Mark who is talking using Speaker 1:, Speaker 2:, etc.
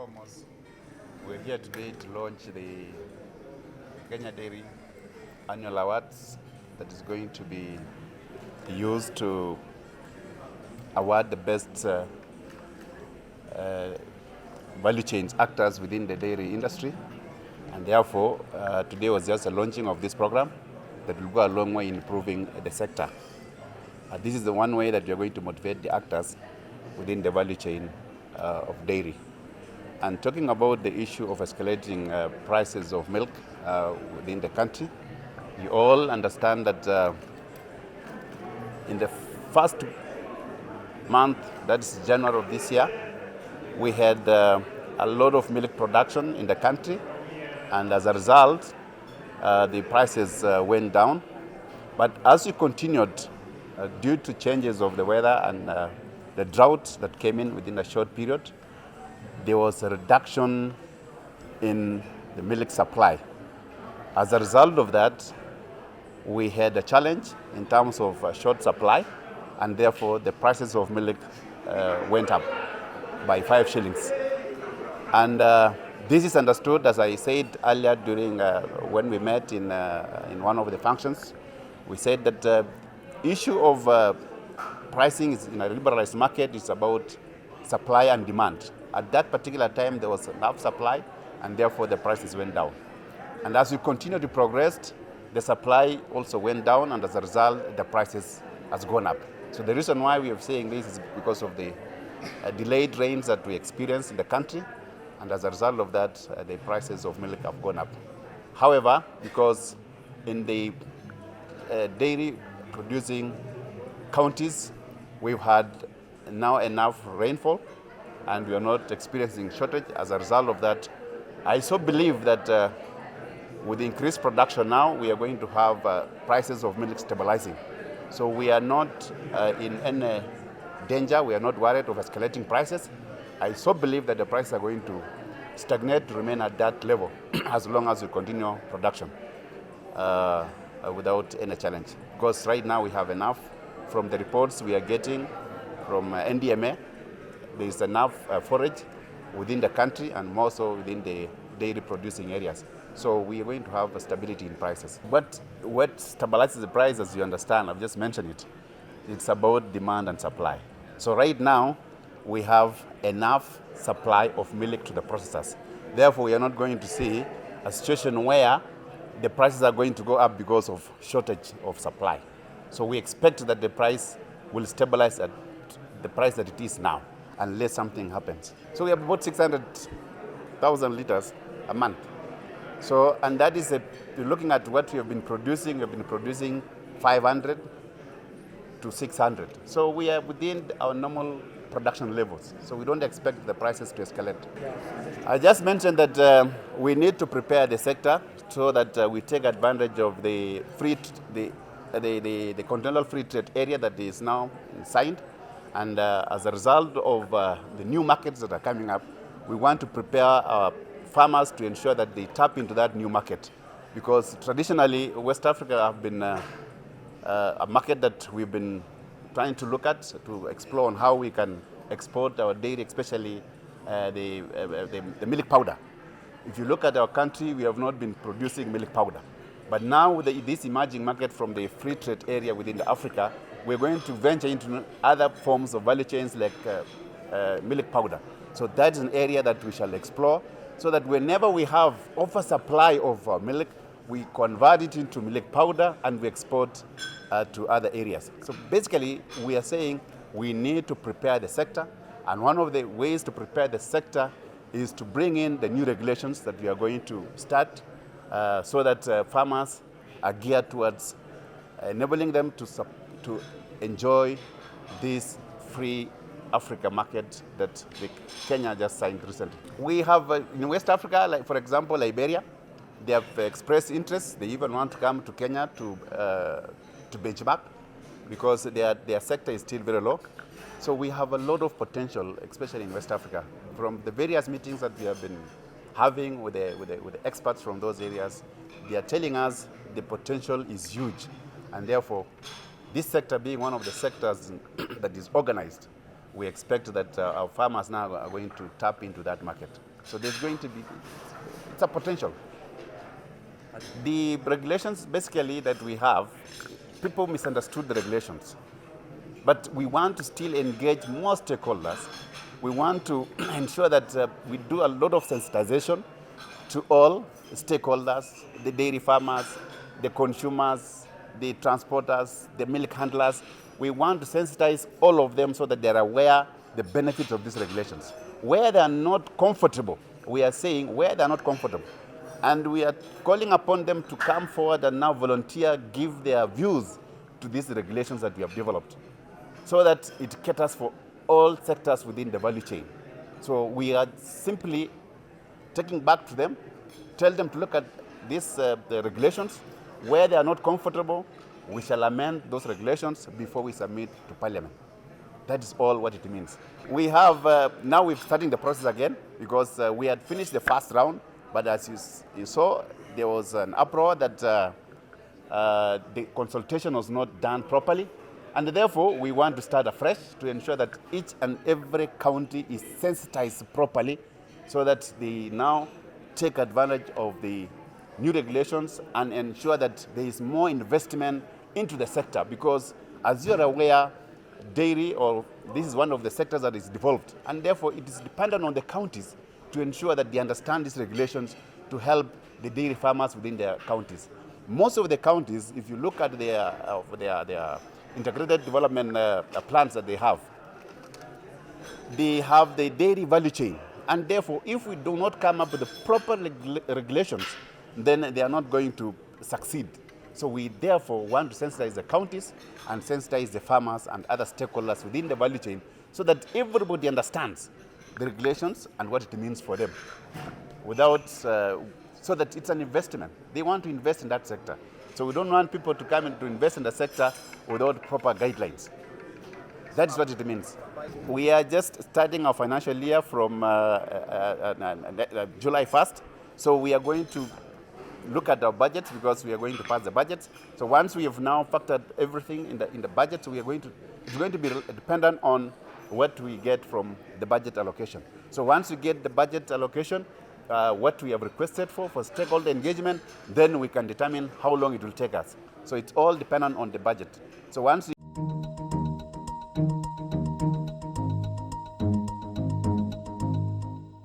Speaker 1: foremost, we're here today to launch the Kenya Dairy Annual Awards that is going to be used to award the best value chains actors within the dairy industry. And therefore, today was just a launching of this program that will go a long way in improving the sector. This is the one way that we are going to motivate the actors within the value chain of dairy. And talking about the issue of escalating prices of milk within the country, you all understand that in the first month, that's January of this year, we had a lot of milk production in the country, and as a result, the prices went down. But as we continued, due to changes of the weather and the drought that came in within a short period, there was a reduction in the milk supply. As a result of that, we had a challenge in terms of short supply, and therefore the prices of milk went up by 5 shillings. And this is understood, as I said earlier during when we met in one of the functions. We said that the issue of pricing in a liberalized market is about supply and demand. At that particular time, there was enough supply, and therefore the prices went down. And as we continue to progress, the supply also went down, and as a result, the prices has gone up. So the reason why we are saying this is because of the delayed rains that we experienced in the country, and as a result of that, the prices of milk have gone up. However, because in the dairy producing counties, we've had now enough rainfall, and we are not experiencing shortage. As a result of that, I so believe that with increased production now, we are going to have prices of milk stabilizing. So we are not in any danger. We are not worried of escalating prices. I so believe that the prices are going to stagnate, to remain at that level as long as we continue production without any challenge. Because right now we have enough. From the reports we are getting from NDMA, there is enough forage within the country and more so within the dairy producing areas. So we are going to have a stability in prices. But what stabilizes the price, as you understand, I've just mentioned it, it's about demand and supply. So right now, we have enough supply of milk to the processors. Therefore, we are not going to see a situation where the prices are going to go up because of shortage of supply. So we expect that the price will stabilize at the price that it is now, unless something happens. So we have about 600,000 liters a month. So, and that is, looking at what we have been producing 500 to 600. So we are within our normal production levels. So we don't expect the prices to escalate. I just mentioned that we need to prepare the sector so that we take advantage of the continental free trade area that is now signed. And as a result of the new markets that are coming up, we want to prepare our farmers to ensure that they tap into that new market. Because traditionally, West Africa have been a market that we've been trying to look at, to explore on how we can export our dairy, especially the milk powder. If you look at our country, we have not been producing milk powder. But now with this emerging market from the free trade area within Africa, we're going to venture into other forms of value chains like milk powder. So that is an area that we shall explore, so that whenever we have oversupply of milk, we convert it into milk powder and we export to other areas. So basically, we are saying we need to prepare the sector, and one of the ways to prepare the sector is to bring in the new regulations that we are going to start, so that farmers are geared towards enabling them to enjoy this free Africa market that Kenya just signed recently. We have in West Africa, like for example, Liberia, they have expressed interest. They even want to come to Kenya to benchmark, because their sector is still very low. So we have a lot of potential, especially in West Africa. From the various meetings that we have been having with the experts from those areas, they are telling us the potential is huge, and therefore, this sector being one of the sectors that is organized, we expect that our farmers now are going to tap into that market. So there's going to be, it's a potential. The regulations basically that we have, people misunderstood the regulations. But we want to still engage more stakeholders. We want to ensure that we do a lot of sensitization to all stakeholders, the dairy farmers, the consumers, the transporters, the milk handlers. We want to sensitize all of them so that they're aware the benefits of these regulations. Where they are not comfortable, we are saying where they are not comfortable. And we are calling upon them to come forward and now volunteer, give their views to these regulations that we have developed, so that it caters for all sectors within the value chain. So we are simply taking back to them, tell them to look at these the regulations. Where they are not comfortable, we shall amend those regulations before we submit to Parliament. That is all what it means. We have, now we're starting the process again because we had finished the first round, but as you saw, there was an uproar that the consultation was not done properly. And therefore, we want to start afresh to ensure that each and every county is sensitized properly so that they now take advantage of the new regulations and ensure that there is more investment into the sector. Because as you are aware, dairy, or this is one of the sectors that is devolved, and therefore it is dependent on the counties to ensure that they understand these regulations to help the dairy farmers within their counties. Most of the counties, if you look at their integrated development plans that they have the dairy value chain. And therefore, if we do not come up with the proper regulations, then they are not going to succeed. So we therefore want to sensitize the counties and sensitize the farmers and other stakeholders within the value chain so that everybody understands the regulations and what it means for them, without, so that it's an investment. They want to invest in that sector. So we don't want people to come in to invest in the sector without proper guidelines. That is what it means. We are just starting our financial year from July 1st. So we are going to look at our budgets because we are going to pass the budgets. So once we have now factored everything in the budget, so it's going to be dependent on what we get from the budget allocation. So once we get the budget allocation, what we have requested for stakeholder engagement, then we can determine how long it will take us. So it's all dependent on the budget. So once we